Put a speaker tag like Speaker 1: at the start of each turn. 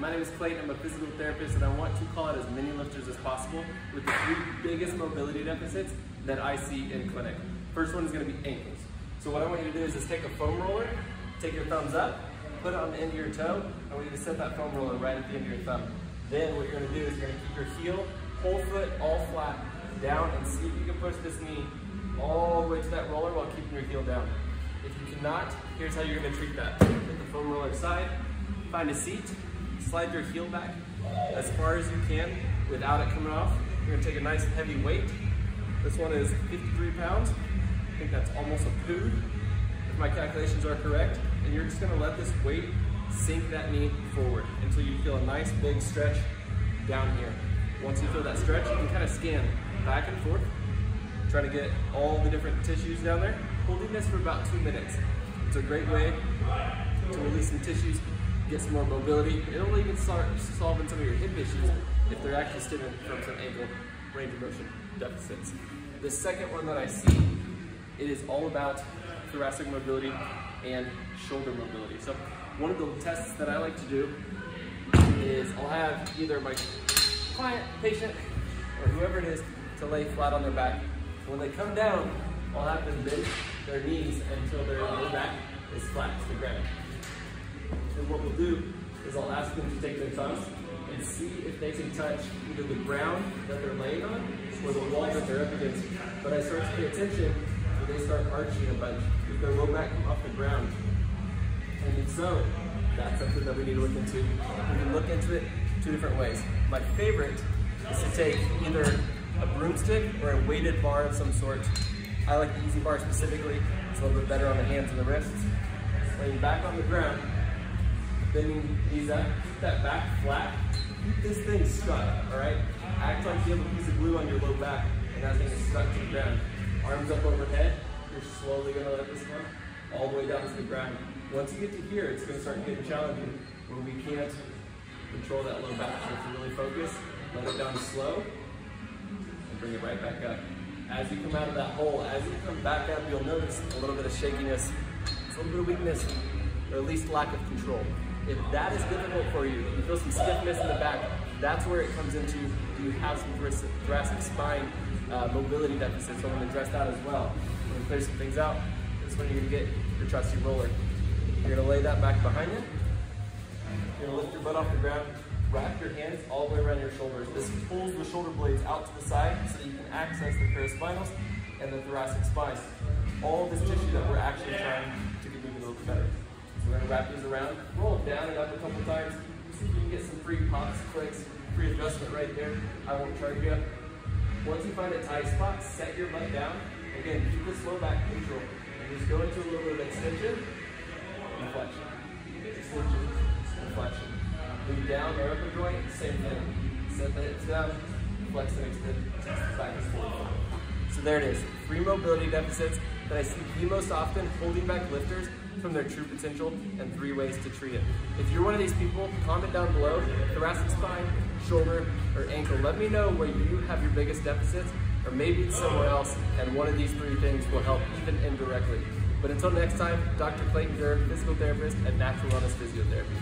Speaker 1: my name is Clayton. I'm a physical therapist, and I want to call out as many lifters as possible with the 3 biggest mobility deficits that I see in clinic. First one is going to be ankles. So what I want you to do is just take a foam roller, take your thumbs up, put it on the end of your toe. I want you to set that foam roller right at the end of your thumb. Then what you're going to do is you're going to keep your heel, whole foot, all flat, down, and see if you can push this knee all the way to that roller while keeping your heel down. If you cannot, here's how you're going to treat that. Put the foam roller aside, find a seat, slide your heel back as far as you can without it coming off. You're going to take a nice heavy weight. This one is 53 pounds. I think that's almost a poo, if my calculations are correct. And you're just going to let this weight sink that knee forward until you feel a nice big stretch down here. Once you feel that stretch, you can kind of scan back and forth, trying to get all the different tissues down there. Holding this for about 2 minutes. It's a great way to release some tissues, get some more mobility. It'll even start solving some of your hip issues if they're actually stemming from some ankle range of motion deficits. The second one that I see, it is all about thoracic mobility and shoulder mobility. So one of the tests that I like to do is I'll have either my client, patient, or whoever it is to lay flat on their back. When they come down, I'll have them bend their knees until their lower back is flat to the ground. And what we'll do is I'll ask them to take their thumbs and see if they can touch either the ground that they're laying on or the wall that they're up against. But I start to pay attention when they start arching a bunch, if their low back come off the ground. And if so, that's something that we need to look into. We can look into it 2 different ways. My favorite is to take either a broomstick or a weighted bar of some sort. I like the easy bar specifically. It's a little bit better on the hands and the wrists. Laying back on the ground, bending knees up, keep that back flat. Keep this thing stuck, all right? Act like you have a piece of glue on your low back and that thing is stuck to the ground. Arms up overhead, you're slowly gonna let this come all the way down to the ground. Once you get to here, it's gonna start getting challenging where we can't control that low back. So to really focus, let it down slow, and bring it right back up. As you come out of that hole, as you come back up, you'll notice a little bit of shakiness, a little bit of weakness, or at least lack of control. If that is difficult for you, you feel some stiffness in the back, that's where it comes into, do you have some thoracic spine mobility deficits? So I'm going to address that as well. I'm going to clear some things out. This is when you're going to get your trusty roller. You're going to lay that back behind you. You're going to lift your butt off the ground, wrap your hands all the way around your shoulders. This pulls the shoulder blades out to the side so that you can access the paraspinals and the thoracic spine. All of this tissue that we're actually trying to get moving a little bit better. So we're going to wrap these around, roll it down and up a couple times. See if you can get some free pops, clicks, free adjustment right there. I won't charge you. Once you find a tight spot, set your butt down. Again, keep this low back neutral. And just go into a little bit of extension and flexion. Extension and flexion. Move down the upper joint, same thing. Set the hips down, flex and extend, back and forth. So there it is. 3 mobility deficits that I see the most often holding back lifters from their true potential, and 3 ways to treat it. If you're one of these people, comment down below, thoracic spine, shoulder, or ankle. Let me know where you have your biggest deficits, or maybe it's somewhere else, and one of these 3 things will help even indirectly. But until next time, Dr. Clayton, physical therapist at Natural Wellness Physiotherapy.